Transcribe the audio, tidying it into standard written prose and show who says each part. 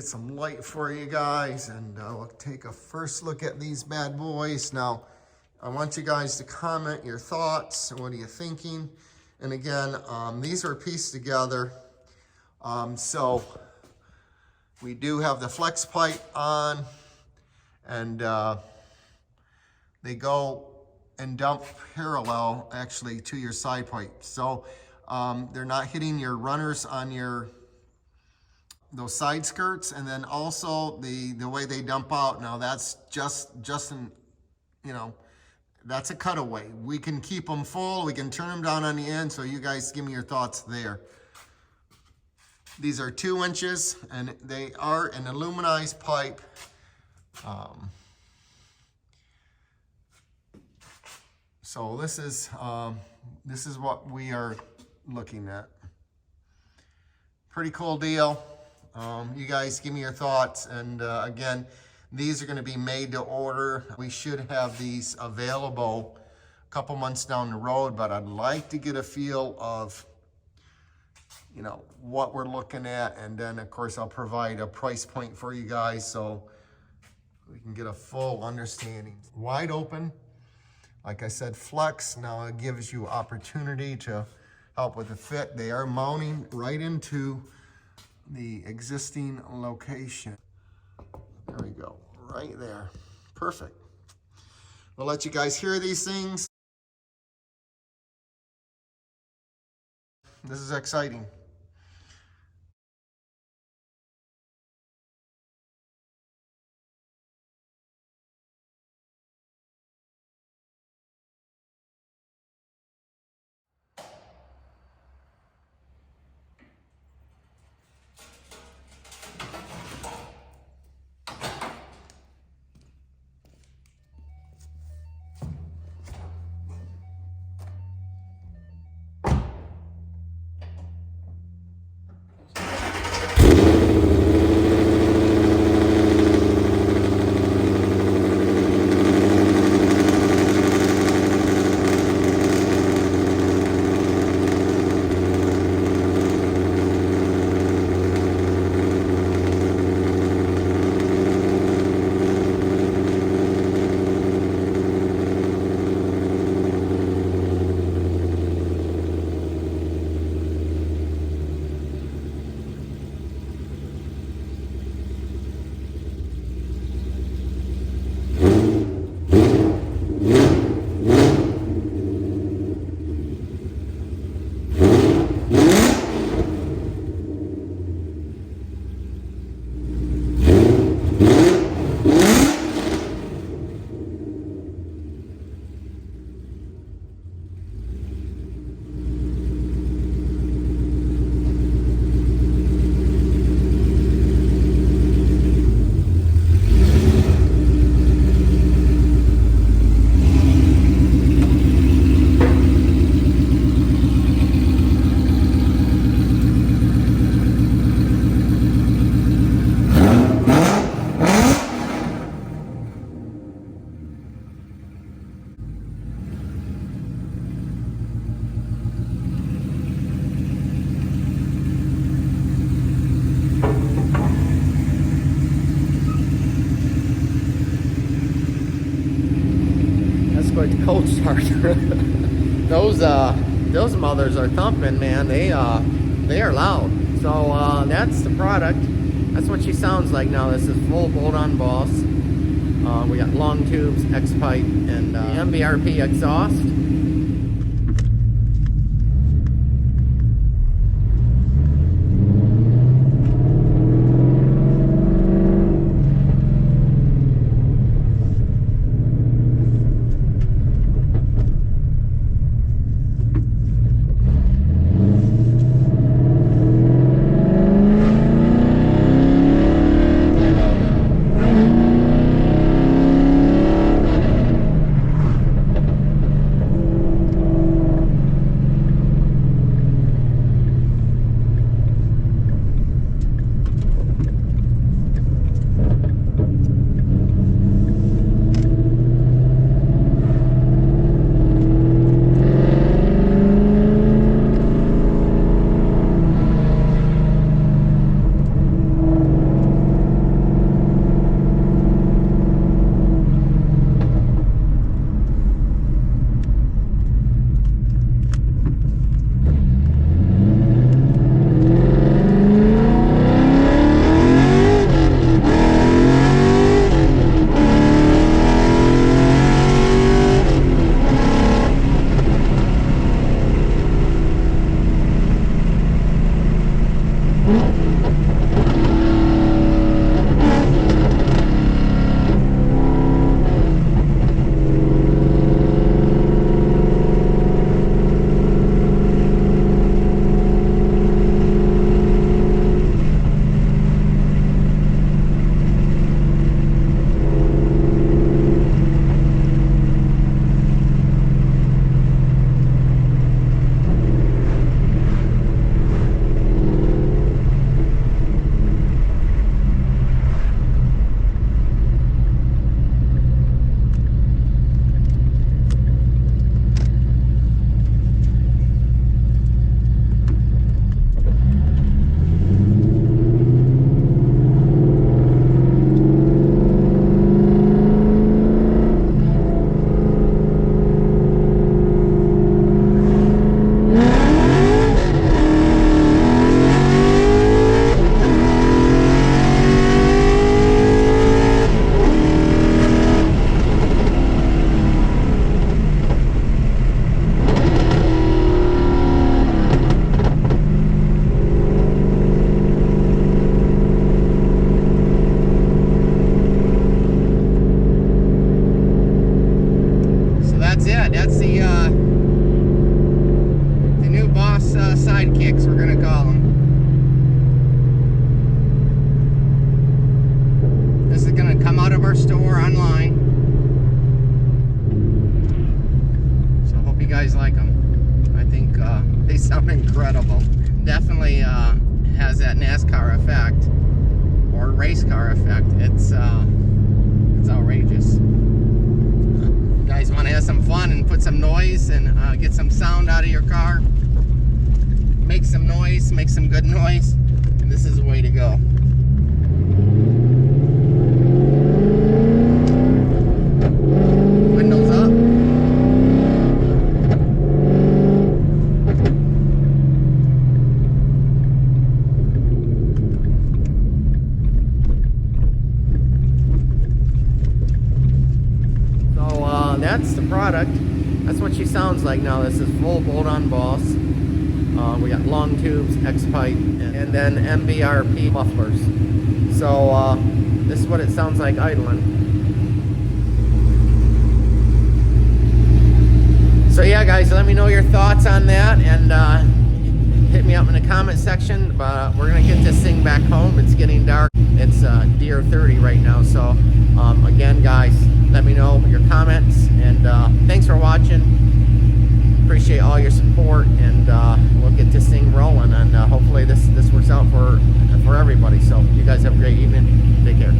Speaker 1: some light for you guys, and we'll take a first look at these bad boys. Now, I want you guys to comment your thoughts. What are you thinking? And again, these are pieced together. So we do have the flex pipe on, and they go and dump parallel actually to your side pipe. So they're not hitting your runners on those side skirts, and then also the way they dump out. Now that's just an, you know, that's a cutaway. We can keep them full, we can turn them down on the end, so you guys give me your thoughts there. These are 2 inches, and they are an aluminized pipe. So this is what we are looking at. Pretty cool deal. You guys give me your thoughts, and again, these are going to be made to order. We should have these available a couple months down the road, but I'd like to get a feel of, you know, what we're looking at, and then of course I'll provide a price point for you guys so we can get a full understanding. Wide open, like I said, flex. Now it gives you opportunity to help with the fit. They are mounting right into the existing location. There we go, right there. Perfect. We'll let you guys hear these things. This is exciting. Quite the cold start. Those mothers are thumping, man. They are loud. So that's the product. That's what she sounds like now. This is full bolt-on boss. We got long tubes, X pipe, and MBRP exhaust.
Speaker 2: sidekicks, we're gonna call them. This is gonna come out of our store online. So I hope you guys like them. I think they sound incredible. Definitely has that NASCAR effect or race car effect. It's outrageous. You guys want to have some fun and put some noise and get some sound out of your car? Make some noise, make some good noise, and this is the way to go. Windows up. So that's the product. That's what she sounds like now. This is full bolt-on boss. We got long tubes, X-pipe, and then MBRP mufflers. So this is what it sounds like idling. So yeah, guys, let me know your thoughts on that, and hit me up in the comment section. But we're gonna get this thing back home. It's getting dark. It's deer 30 right now. So again, guys, let me know your comments, and thanks for watching. Appreciate all your support, and we'll get this thing rolling, and hopefully this works out for everybody. So you guys have a great evening. Take care.